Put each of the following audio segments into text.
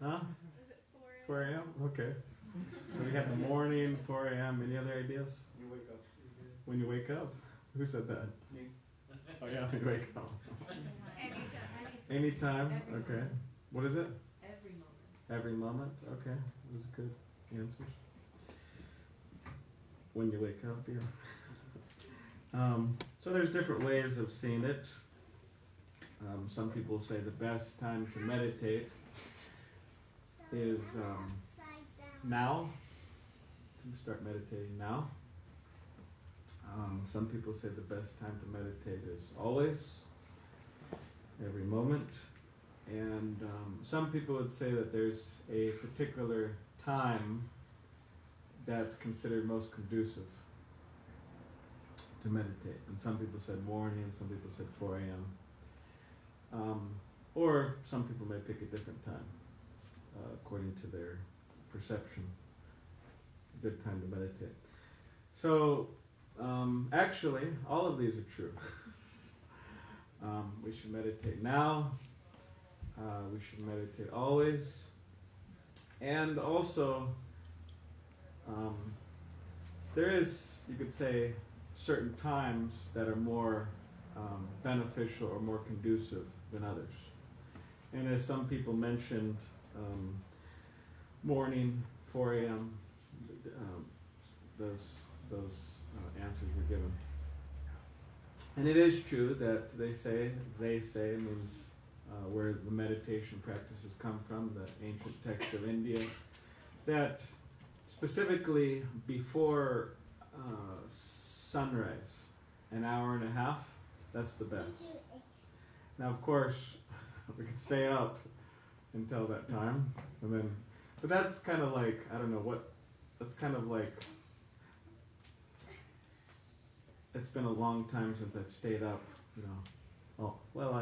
Huh? Is it 4 a.m.? 4 a.m.? Okay. So we have the morning, 4 a.m. Any other ideas? You wake up. When you wake up? Who said that? Me. Oh yeah, when you wake up. Anytime? Okay. What is it? Every moment. Every moment? Okay. Those are good answers. When you wake up, yeah. So there's different ways of seeing it. Some people say the best time to meditate is now. To start meditating now. Some people say the best time to meditate is always, every moment. And some people would say that there's a particular time that's considered most conducive to meditate. And some people said morning, and some people said 4 a.m. Or some people may pick a different time, according to their perception. A good time to meditate. So, actually, all of these are true. We should meditate now. We should meditate always. And also, there is, you could say, certain times that are more beneficial or more conducive than others. And as some people mentioned, morning, 4 a.m., those answers were given. And it is true that they say means where the meditation practices come from, the ancient text of India, that specifically before sunrise, an hour and a half, that's the best. Now, of course, we could stay up until that time, and then, but that's kind of like, I don't know what, that's kind of like, it's been a long time since I've stayed up, you know. Oh, well,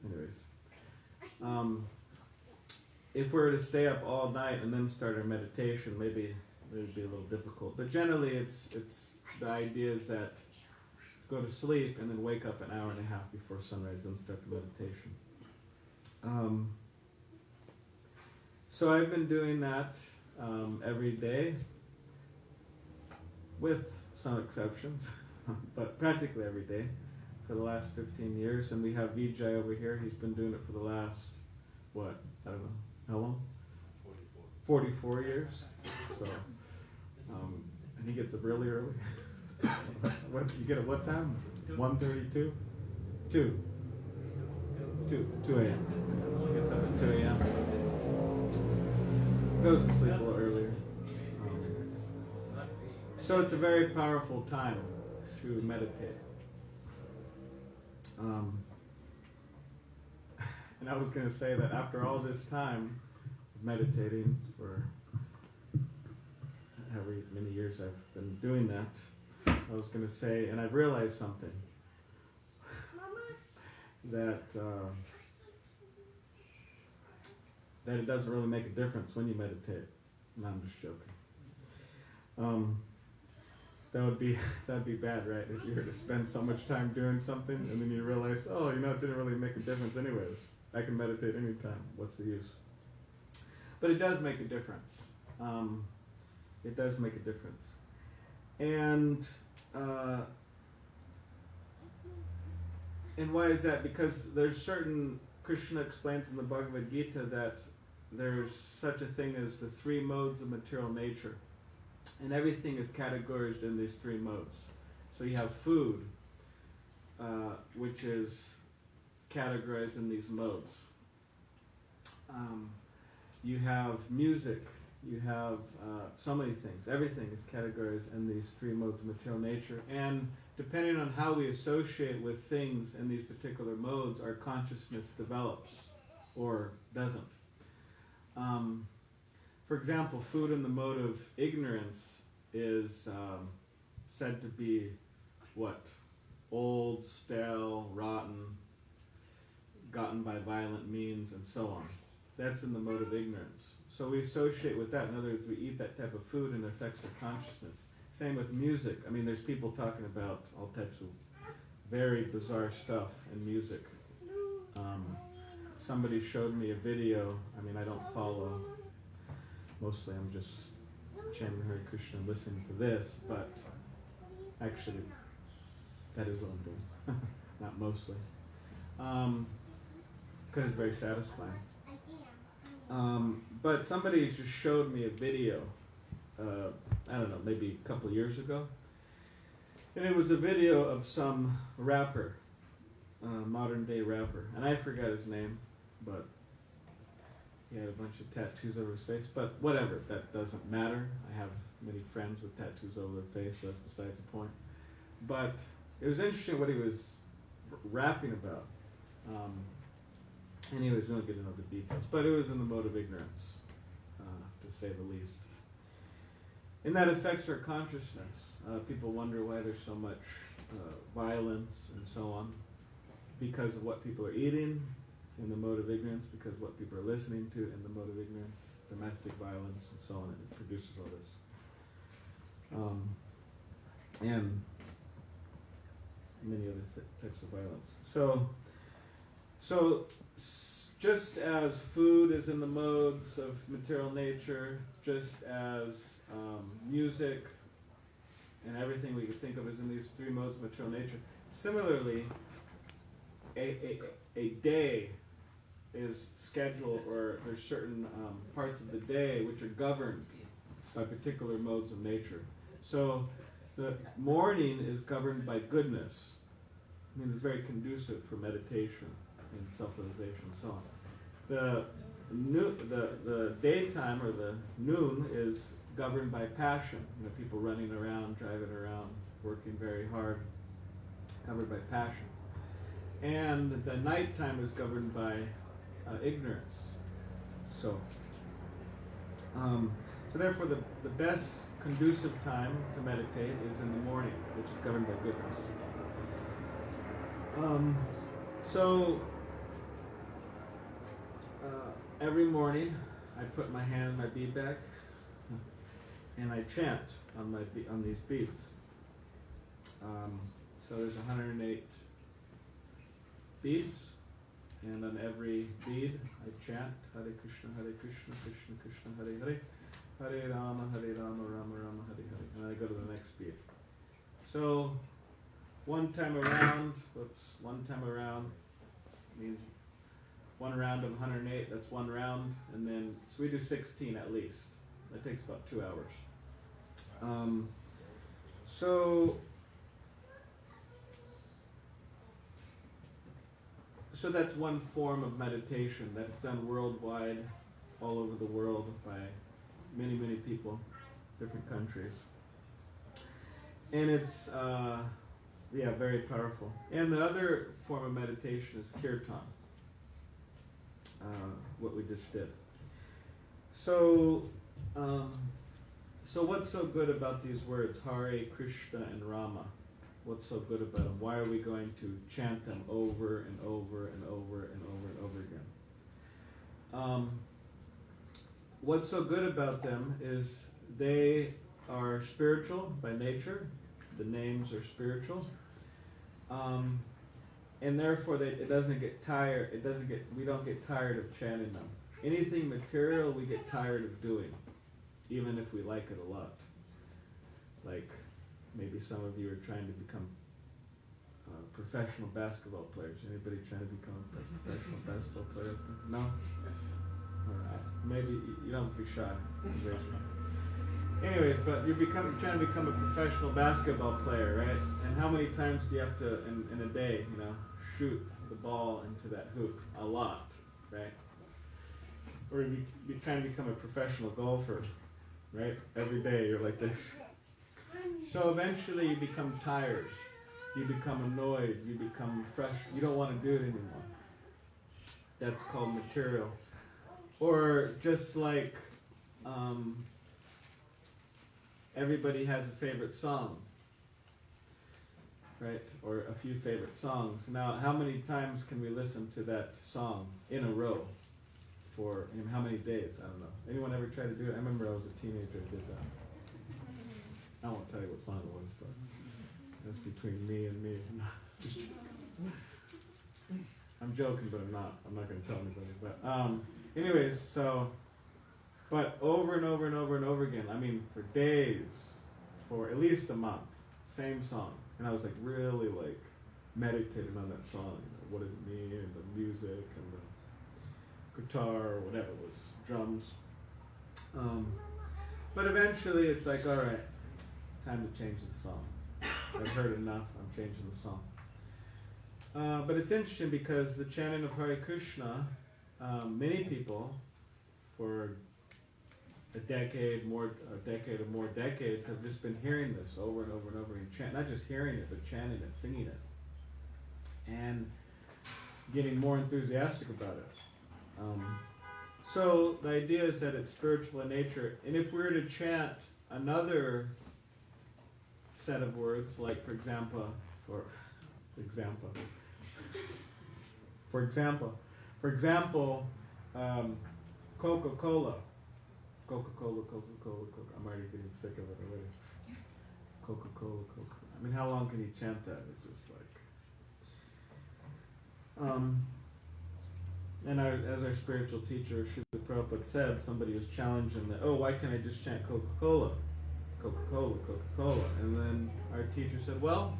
anyways. If we were to stay up all night and then start our meditation, maybe it would be a little difficult. But generally, it's the idea is that go to sleep and then wake up an hour and a half before sunrise, then start the meditation. So I've been doing that every day, with some exceptions, but practically every day for the last 15 years. And we have Vijay over here. He's been doing it for the last, what, I don't know, how long? 44 years. So, and he gets up really early. What, you get at what time? 1:32? 2 a.m. He gets up at 2 a.m. Goes to sleep a little earlier. So it's a very powerful time to meditate. And I was going to say that after all this time of meditating for however many years I've been doing that, I was going to say, and I've realized something, that it doesn't really make a difference when you meditate. No, I'm just joking. That'd be bad, right? If you were to spend so much time doing something and then you realize, oh, it didn't really make a difference anyways. I can meditate anytime. What's the use? But it does make a difference. It does make a difference. And why is that? Because there's certain, Krishna explains in the Bhagavad Gita that there's such a thing as the three modes of material nature. And everything is categorized in these three modes. So you have food, which is categorized in these modes. You have music. You have so many things. Everything is categorized in these three modes of material nature. And depending on how we associate with things in these particular modes, our consciousness develops or doesn't. For example, food in the mode of ignorance is said to be what? Old, stale, rotten, gotten by violent means, and so on. That's in the mode of ignorance. So we associate with that. In other words, we eat that type of food and it affects our consciousness. Same with music. I mean, there's people talking about all types of very bizarre stuff in music. somebody showed me a video. I mean, I don't follow. Mostly I'm just chanting Hare Krishna and listening to this, but actually that is what I'm doing. Not mostly. Because it's very satisfying. But somebody just showed me a video, I don't know, maybe a couple of years ago. And it was a video of some rapper, modern day rapper. And I forgot his name, but he had a bunch of tattoos over his face. But whatever, that doesn't matter. I have many friends with tattoos over their face, so that's besides the point. But it was interesting what he was rapping about. And he was going to get into the details. But it was in the mode of ignorance, to say the least. And that affects our consciousness. People wonder why there's so much violence and so on. Because of what people are eating in the mode of ignorance, because of what people are listening to in the mode of ignorance, domestic violence and so on, and it produces all this. And many other types of violence. So just as food is in the modes of material nature, just as music and everything we could think of as in these three modes of material nature, similarly, a day is scheduled, or there's certain parts of the day which are governed by particular modes of nature. So the morning is governed by goodness. I mean, it's very conducive for meditation and self-realization and so on. The daytime, or the noon, is governed by passion. You know, people running around, driving around, working very hard, covered by passion. And the nighttime is governed by ignorance. So therefore the best conducive time to meditate is in the morning, which is governed by goodness. Every morning I put my hand in my bead bag and I chant on these beads. So there's 108 beads, and on every bead I chant Hare Krishna, Krishna Krishna, Hare Hare, Hare Rama, Rama Rama, Hare Hare, and I go to the next bead. So one time around means one round of 108, that's one round, and then, so we do 16 at least. That takes about 2 hours. So that's one form of meditation that's done worldwide, all over the world, by many, many people, different countries. And it's, very powerful. And the other form of meditation is kirtan, what we just did. So what's so good about these words, Hare, Krishna, and Rama? What's so good about them? Why are we going to chant them over and over and over and over and over again? What's so good about them is they are spiritual by nature. The names are spiritual. And therefore it doesn't get tired. We don't get tired of chanting them. Anything material we get tired of doing, even if we like it a lot. Like maybe some of you are trying to become professional basketball players. Anybody trying to become a professional basketball player? No? All right. Maybe you don't have to be shy. Anyways, but you're trying to become a professional basketball player, right? And how many times do you have to, in a day, shoot the ball into that hoop? A lot, right? Or you're trying to become a professional golfer, right? Every day you're like this. So eventually you become tired. You become annoyed. You become frustrated. You don't want to do it anymore. That's called material. Or just like everybody has a favorite song, right? Or a few favorite songs. Now, how many times can we listen to that song in a row? For how many days? I don't know. Anyone ever try to do it? I remember I was a teenager and did that. I won't tell you what song it was, but that's between me and me. I'm joking, but I'm not. I'm not going to tell anybody. But anyways, but over and over and over and over again. I mean, for days, for at least a month, same song, and I was like really like meditating on that song. You know, what does it mean? And the music and the guitar or whatever it was, drums. But eventually, it's like, all right, time to change the song. I've heard enough. I'm changing the song. But it's interesting because the chanting of Hare Krishna, many people, for a decade or more decades, have just been hearing this over and over and over again. Not just hearing it, but chanting it, singing it, and getting more enthusiastic about it. So the idea is that it's spiritual in nature, and if we were to chant another set of words, like for example, Coca-Cola. Coca-Cola. I'm already getting sick of it already. Coca-Cola. I mean, how long can you chant that? It's just like... as our spiritual teacher, Srila Prabhupada said, somebody was challenging that, why can't I just chant Coca-Cola? Coca-Cola. And then our teacher said, well,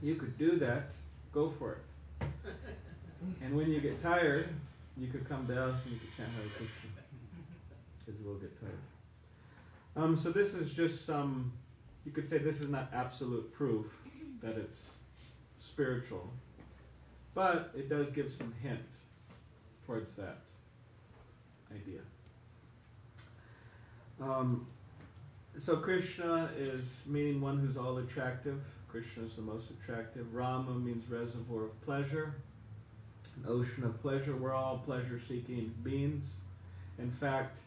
you could do that. Go for it. And when you get tired, you could come to us and you could chant Hare Krishna. Because you will get tired. So this is just some, you could say this is not absolute proof that it's spiritual. But it does give some hint towards that idea. So Krishna is meaning one who's all attractive. Krishna is the most attractive. Rama means reservoir of pleasure, an ocean of pleasure. We're all pleasure-seeking beings. In fact,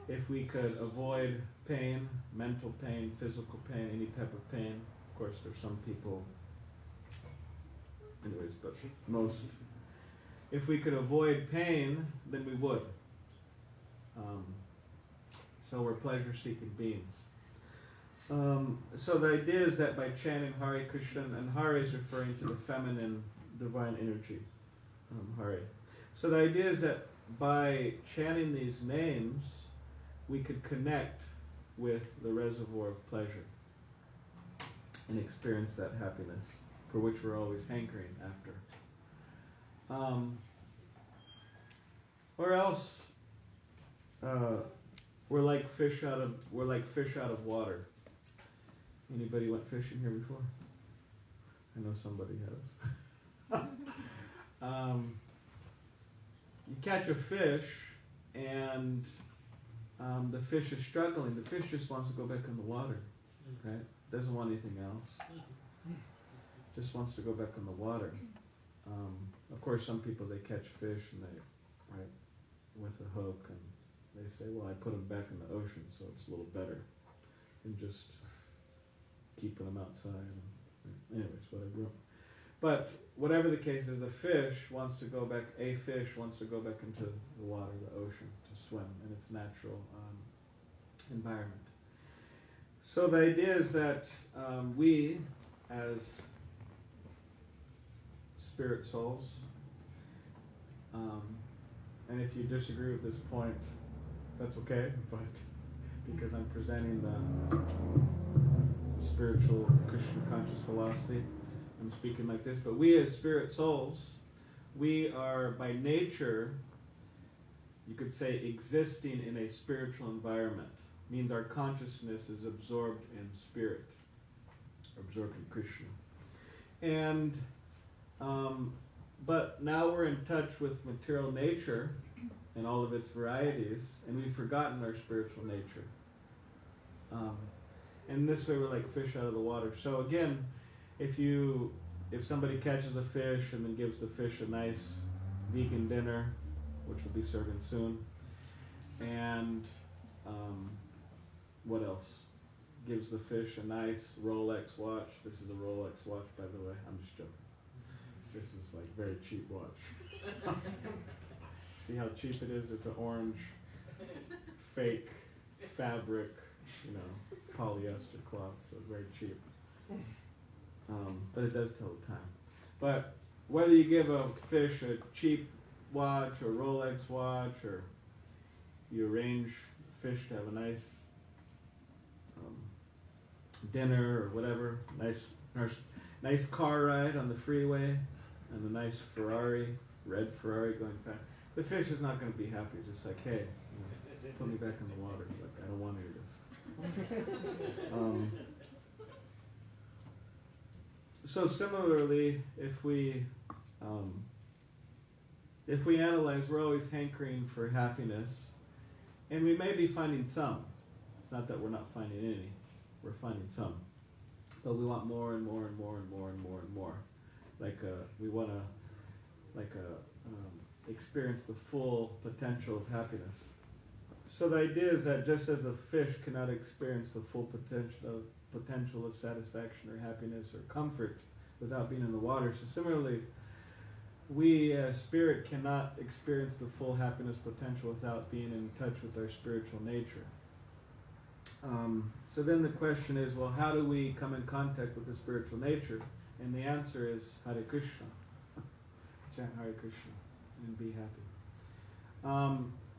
if we could avoid pain, mental pain, physical pain, any type of pain, of course there's some people, anyways, but most, if we could avoid pain, then we would. So we're pleasure-seeking beings. So the idea is that by chanting Hare Krishna, and Hare is referring to the feminine divine energy, Hare. So the idea is that by chanting these names, we could connect with the reservoir of pleasure and experience that happiness for which we're always hankering after. Or else, we're like fish out of water. Anybody went fishing here before? I know somebody has. You catch a fish, and the fish is struggling. The fish just wants to go back in the water, right? Doesn't want anything else. Just wants to go back in the water. Of course, some people, they catch fish and with a hook, and they say, well, I put them back in the ocean, so it's a little better than just keeping them outside. Anyways, whatever. But whatever the case is, a fish wants to go back into the water, the ocean, to swim in its natural environment. So the idea is that we, as spirit souls, and if you disagree with this point, that's okay, but because I'm presenting the spiritual Christian conscious philosophy, I'm speaking like this, but we as spirit souls, we are by nature, you could say, existing in a spiritual environment. Means our consciousness is absorbed in spirit, absorbed in Krishna. And, but now we're in touch with material nature and all of its varieties, and we've forgotten our spiritual nature. And this way we're like fish out of the water. So again, if somebody catches a fish and then gives the fish a nice vegan dinner, which will be serving soon, and what else? Gives the fish a nice Rolex watch. This is a Rolex watch, by the way. I'm just joking. This is like very cheap watch. See how cheap it is? It's an orange, fake fabric, polyester cloth, so very cheap. But it does tell the time. But whether you give a fish a cheap watch or Rolex watch, or you arrange fish to have a nice dinner or whatever, nice car ride on the freeway, and a nice Ferrari, red Ferrari going fast, the fish is not going to be happy. Just like, hey, put me back in the water. Like, I don't want to hear this. So similarly, if we analyze, we're always hankering for happiness, and we may be finding some. It's not that we're not finding any; we're finding some, but we want more and more and more and more and more and more. We want to, experience the full potential of happiness. So the idea is that just as a fish cannot experience the full potential of satisfaction or happiness or comfort without being in the water, so similarly, we as spirit cannot experience the full happiness potential without being in touch with our spiritual nature. So then the question is, well, how do we come in contact with the spiritual nature? And the answer is Hare Krishna. Chant Hare Krishna and be happy.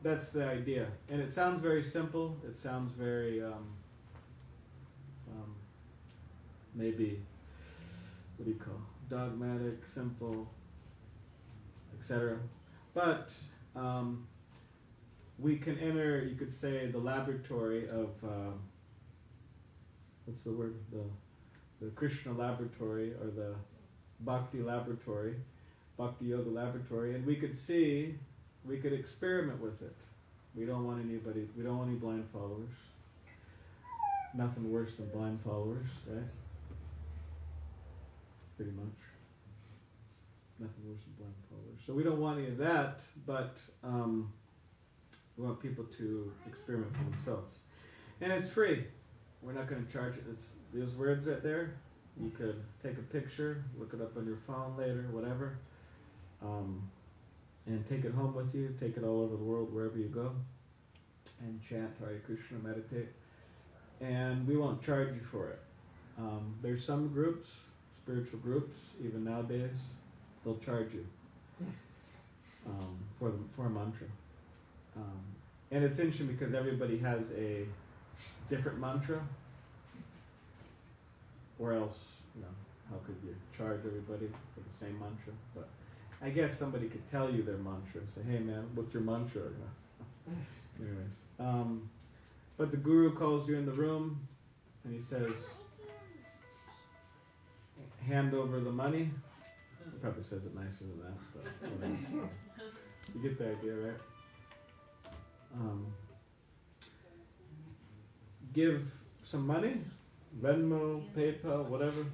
That's the idea. And it sounds very simple. It sounds very, maybe, what do you call, dogmatic, simple, etc. But we can enter, you could say, the laboratory of, what's the word? The Krishna laboratory, or the Bhakti laboratory, Bhakti Yoga laboratory, and we could experiment with it. We don't want any blind followers. Nothing worse than blind followers, right? Pretty much. Nothing worse than blind followers. So we don't want any of that, but we want people to experiment for themselves. And it's free. We're not going to charge it. It's those words right there. You could take a picture, look it up on your phone later, whatever, and take it home with you. Take it all over the world, wherever you go, and chant Hare Krishna, meditate. And we won't charge you for it. There's some groups, spiritual groups, even nowadays, they'll charge you for a mantra. And it's interesting because everybody has a different mantra, or else, how could you charge everybody for the same mantra? But I guess somebody could tell you their mantra. Say, hey man, what's your mantra? Anyways, but the guru calls you in the room and he says, hand over the money. He probably says it nicer than that, but whatever. You get the idea, right? Give some money, Venmo, PayPal, whatever,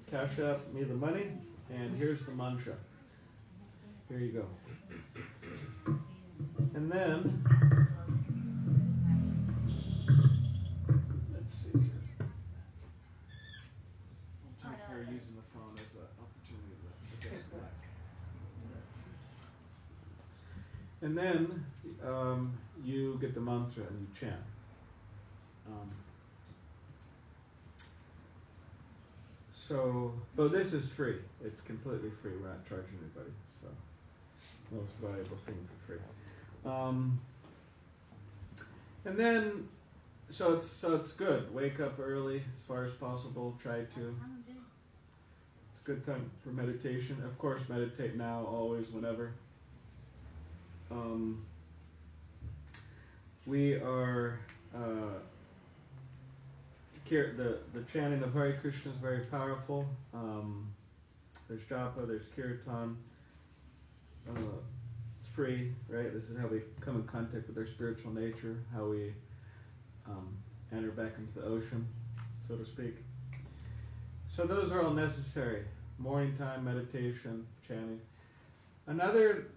Cash App me the money, and here's the mantra. Here you go. And then, let's see here. I'll take care of using the phone as an opportunity to adjust the mic. And then you get the mantra and you chant. But this is free. It's completely free. We're not charging anybody. So, most valuable thing for free. And then, so it's good. Wake up early as far as possible. Try to. It's a good time for meditation. Of course, meditate now, always, whenever. We are. The chanting of Hare Krishna is very powerful. There's japa, there's kirtan. It's free, right? This is how we come in contact with our spiritual nature, how we enter back into the ocean, so to speak. So those are all necessary. Morning time, meditation, chanting. Another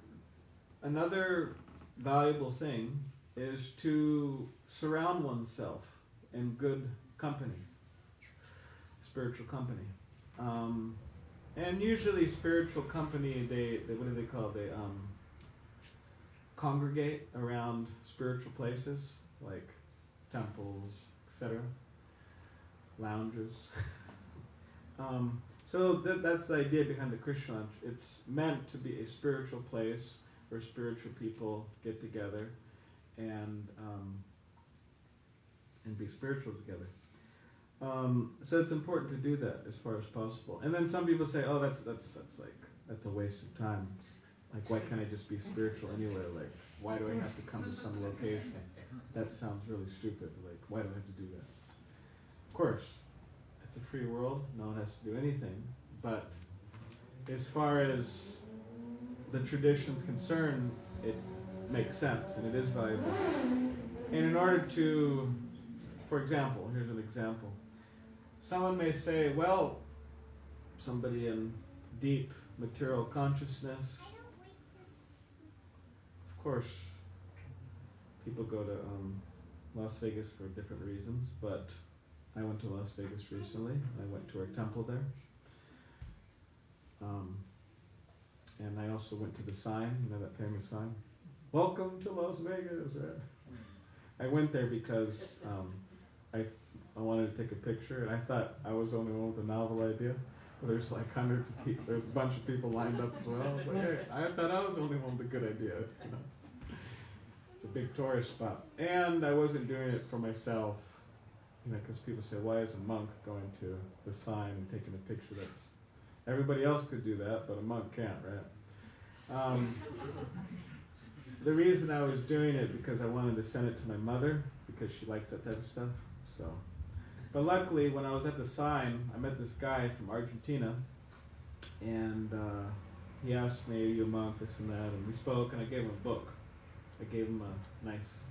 valuable thing is to surround oneself in good company, spiritual company, and usually spiritual company, they what do they call? They congregate around spiritual places like temples, etc., lounges, So that's the idea behind the Krishna lunch. It's meant to be a spiritual place where spiritual people get together and be spiritual together. So it's important to do that as far as possible. And then some people say, "Oh, that's a waste of time. Like, why can't I just be spiritual anywhere? Like, why do I have to come to some location? That sounds really stupid. Like, why do I have to do that?" Of course, it's a free world. No one has to do anything. But as far as the tradition's concerned, it makes sense and it is valuable. And in order to, for example, here's an example. Someone may say, well, somebody in deep material consciousness, of course, people go to Las Vegas for different reasons, but I went to Las Vegas recently. I went to our temple there. And I also went to the sign, you know, that famous sign, "Welcome to Las Vegas," right? I went there because I wanted to take a picture, and I thought I was the only one with a novel idea. But there's like hundreds of people, there's a bunch of people lined up as well. I was like, hey, I thought I was the only one with a good idea. You know? It's a big tourist spot. And I wasn't doing it for myself, you know, because people say, why is a monk going to the sign and taking a picture? That's everybody else could do that, but a monk can't, right? The reason I was doing it because I wanted to send it to my mother, because she likes that type of stuff. So, but luckily, when I was at the sign, I met this guy from Argentina, and he asked me, "Are you a monk?" This and that, and we spoke, and I gave him a book. I gave him a nice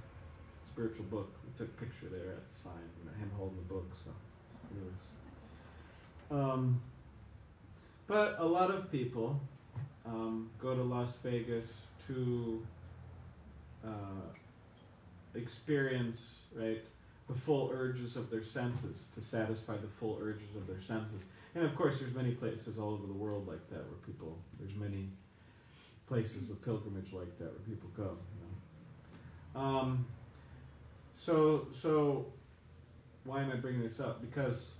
spiritual book. We took a picture there at the sign, you know, him holding the book. So, anyways, but a lot of people go to Las Vegas to experience, right, the full urges of their senses, to satisfy the full urges of their senses. And of course, there's many places all over the world like that where people, there's many places of pilgrimage like that where people go. You know? So why am I bringing this up? Because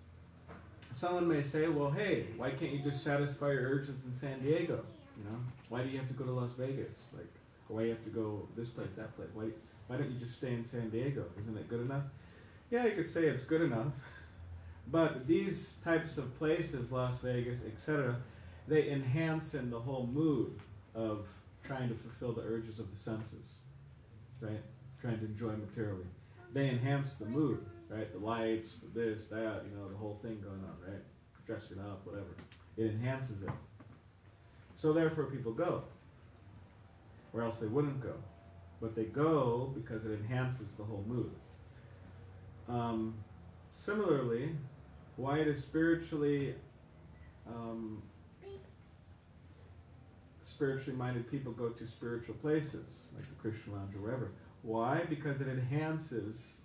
someone may say, well, hey, why can't you just satisfy your urges in San Diego? You know, why do you have to go to Las Vegas? Like, why do you have to go this place, that place? Why don't you just stay in San Diego? Isn't it good enough? Yeah, you could say it's good enough. But these types of places, Las Vegas, etc., they enhance in the whole mood of trying to fulfill the urges of the senses, right? Trying to enjoy materially. They enhance the mood, right? The lights, this, that, you know, the whole thing going on, right? Dressing up, whatever. It enhances it. So therefore people go. Or else they wouldn't go. But they go because it enhances the whole mood. Similarly, why do spiritually minded people go to spiritual places, like the Krishna lounge or wherever? Why? Because it enhances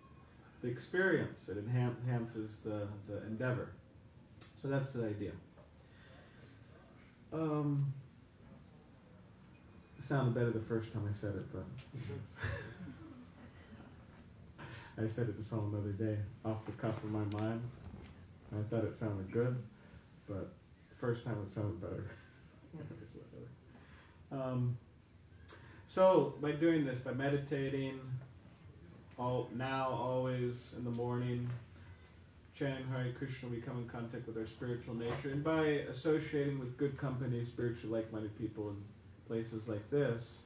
the experience. It enhances the endeavor. So that's the idea. It sounded better the first time I said it, but I said it to someone the other day, off the cuff of my mind. I thought it sounded good, but the first time it sounded better. So by doing this, by meditating, always in the morning, chanting Hare Krishna, we come in contact with our spiritual nature, and by associating with good company, spiritually like-minded people in places like this,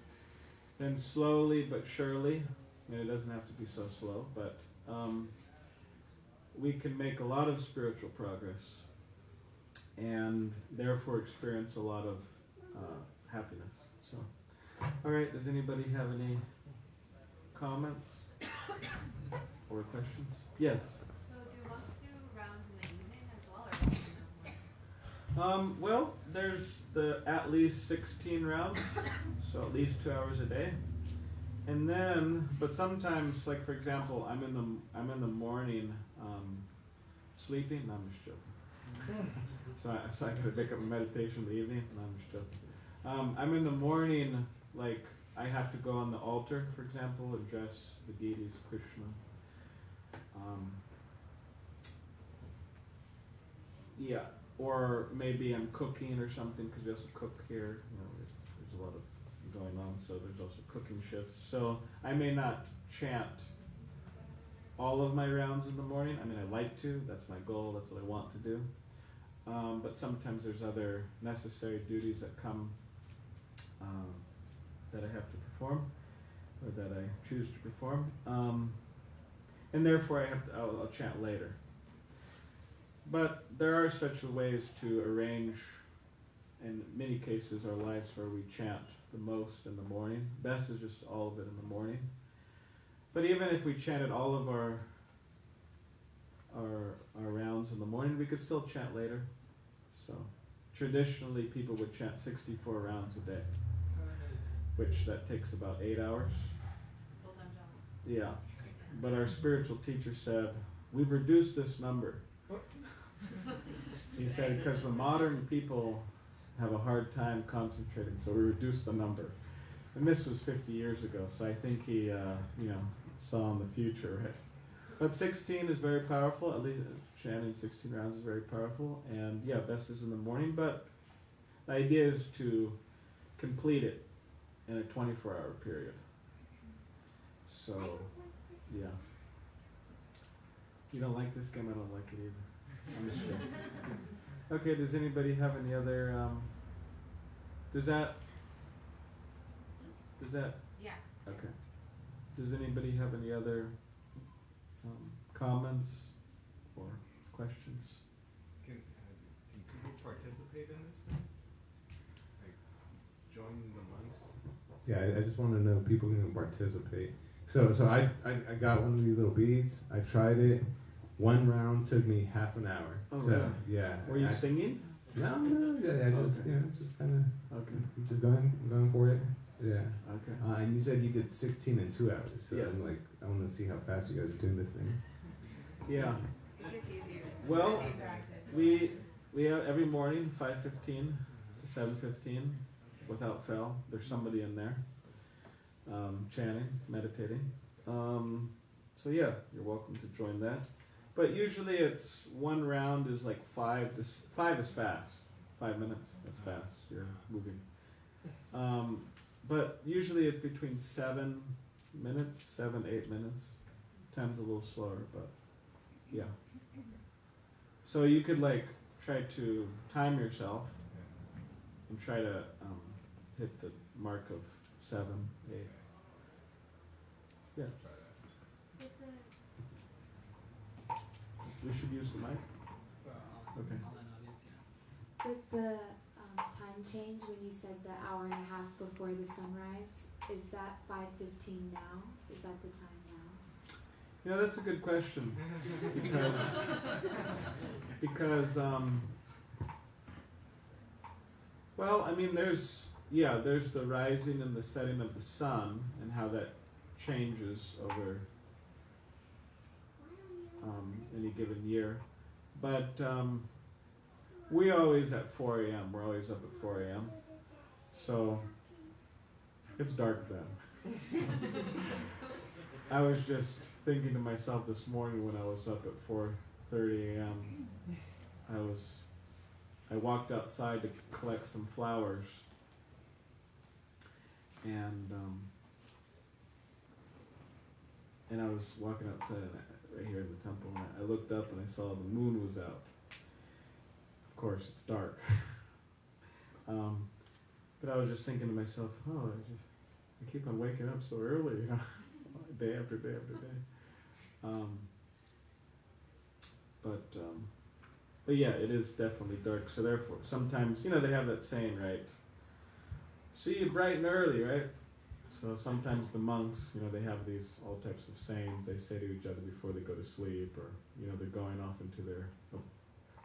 then slowly but surely, and it doesn't have to be so slow, but we can make a lot of spiritual progress and therefore experience a lot of happiness. So, all right, does anybody have any comments or questions? Yes? So do monks do rounds in the evening as well, or only in the morning? Well, there's the at least 16 rounds, so at least 2 hours a day. And then, but sometimes, like for example, I'm in the morning sleeping. No, I'm just joking. So I gotta pick up my meditation in the evening. No, I'm just joking. I'm in the morning, like I have to go on the altar, for example, and address the deities, Krishna. Yeah, or maybe I'm cooking or something, because we also cook here. You know, there's a lot of going on, so there's also cooking shifts. So I may not chant all of my rounds in the morning. I mean, I like to. That's my goal. That's what I want to do. But sometimes there's other necessary duties that come that I have to perform, or that I choose to perform, and therefore I'll chant later. But there are such ways to arrange, in many cases, our lives where we chant the most in the morning. Best is just all of it in the morning. But even if we chanted all of our rounds in the morning, we could still chant later. So traditionally, people would chant 64 rounds a day, which that takes about 8 hours. Full-time job. Yeah, but our spiritual teacher said, we've reduced this number. He said, because the modern people have a hard time concentrating, so we reduced the number. And this was 50 years ago, so I think he, saw in the future, right? But 16 is very powerful. At least chanting 16 rounds is very powerful. And yeah, best is in the morning, but the idea is to complete it in a 24-hour period. So, yeah. You don't like this game? I don't like it either. I'm just kidding. Okay, does anybody have any other, does that, Yeah. okay. Does anybody have any other comments or questions? Can people participate in this thing? Like, join the monks? Yeah, I just want to know if people can participate. So I got one of these little beads. I tried it. One round took me half an hour. Oh, so really? yeah. Were you singing? No. Yeah, I just Okay. just kind of Okay. just going for it. Yeah. Okay. And you said you did 16 in 2 hours. So Yes. I'm like, I want to see how fast you guys are doing this thing. Yeah. It's easier. Well, Easy practice. we have every morning 5:15 to 7:15 without fail. There's somebody in there chanting, meditating. So yeah, you're welcome to join that. But usually it's one round is like 5 is fast. 5 minutes, that's fast. You're moving. But usually it's between 7 minutes, 8 minutes. 10's a little slower, but yeah. So you could like try to time yourself and try to hit the mark of 7, 8. Yes. We should use the mic. Okay. With the time change, when you said the hour and a half before the sunrise, is that 5:15 now? Is that the time now? Yeah, that's a good question. Because well, I mean, there's the rising and the setting of the sun and how that changes over any given year. But we always at 4 a.m. We're always up at 4 a.m. So it's dark then. I was just thinking to myself this morning when I was up at 4:30 a.m. I walked outside to collect some flowers, and I was walking outside right here in the temple, and I looked up and I saw the moon was out. Of course, it's dark. But I was just thinking to myself, I keep on waking up so early, you know, day after day after day. But yeah, it is definitely dark. So therefore, sometimes, they have that saying, right? See you bright and early, right? So sometimes the monks, they have these all types of sayings they say to each other before they go to sleep, or, they're going off into their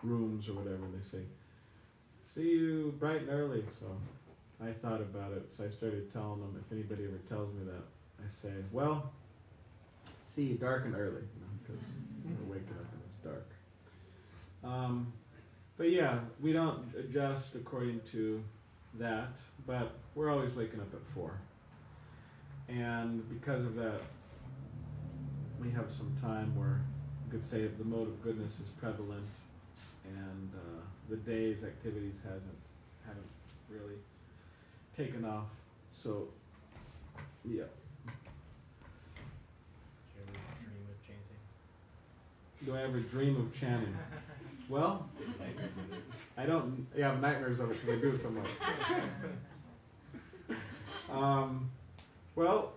rooms or whatever, and they say, see you bright and early. So I thought about it, so I started telling them, if anybody ever tells me that, I say, well, see you dark and early, because we're waking up and it's dark. But yeah, we don't adjust according to that, but we're always waking up at 4. And because of that, we have some time where you could say the mode of goodness is prevalent, and the day's activities haven't really taken off. So, yeah. Do you ever dream of chanting? Do I ever dream of chanting? Well, I don't. Yeah, I have nightmares of it because I do it so much. Well,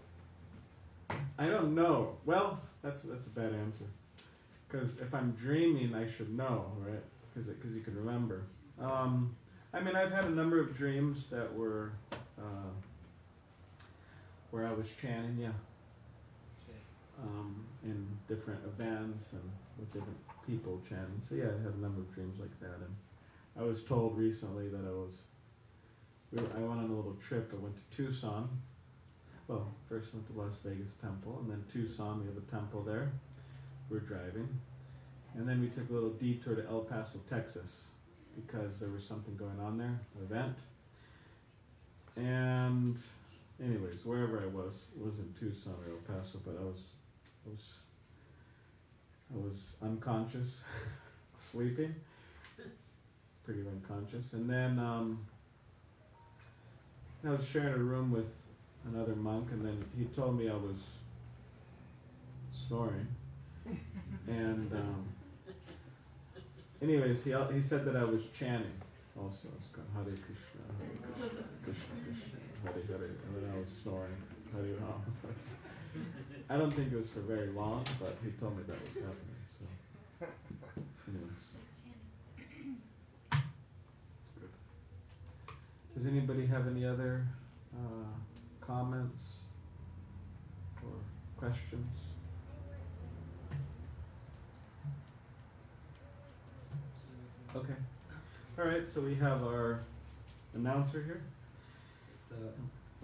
I don't know. Well, that's a bad answer. Because if I'm dreaming, I should know, right? Because you can remember. I mean, I've had a number of dreams that were where I was chanting, yeah. In different events and with different people chanting. So yeah, I had a number of dreams like that. And I was told recently that I went on a little trip. I went to Tucson. Well, first went to Las Vegas Temple, and then Tucson, we have a temple there. We're driving. And then we took a little detour to El Paso, Texas, because there was something going on there, an event. And anyways, wherever I was in Tucson or El Paso, but I was unconscious, sleeping, pretty unconscious. And then I was sharing a room with another monk, and then he told me I was snoring. And anyways, he said that I was chanting also. It's called Hare Krishna, Hare Krishna, Krishna Krishna, Hare Hare, and then I was snoring, Hare Ram. I don't think it was for very long, but he told me that was happening. So, anyways, it's good. Does anybody have any other comments or questions? Okay. All right. So we have our announcer here. So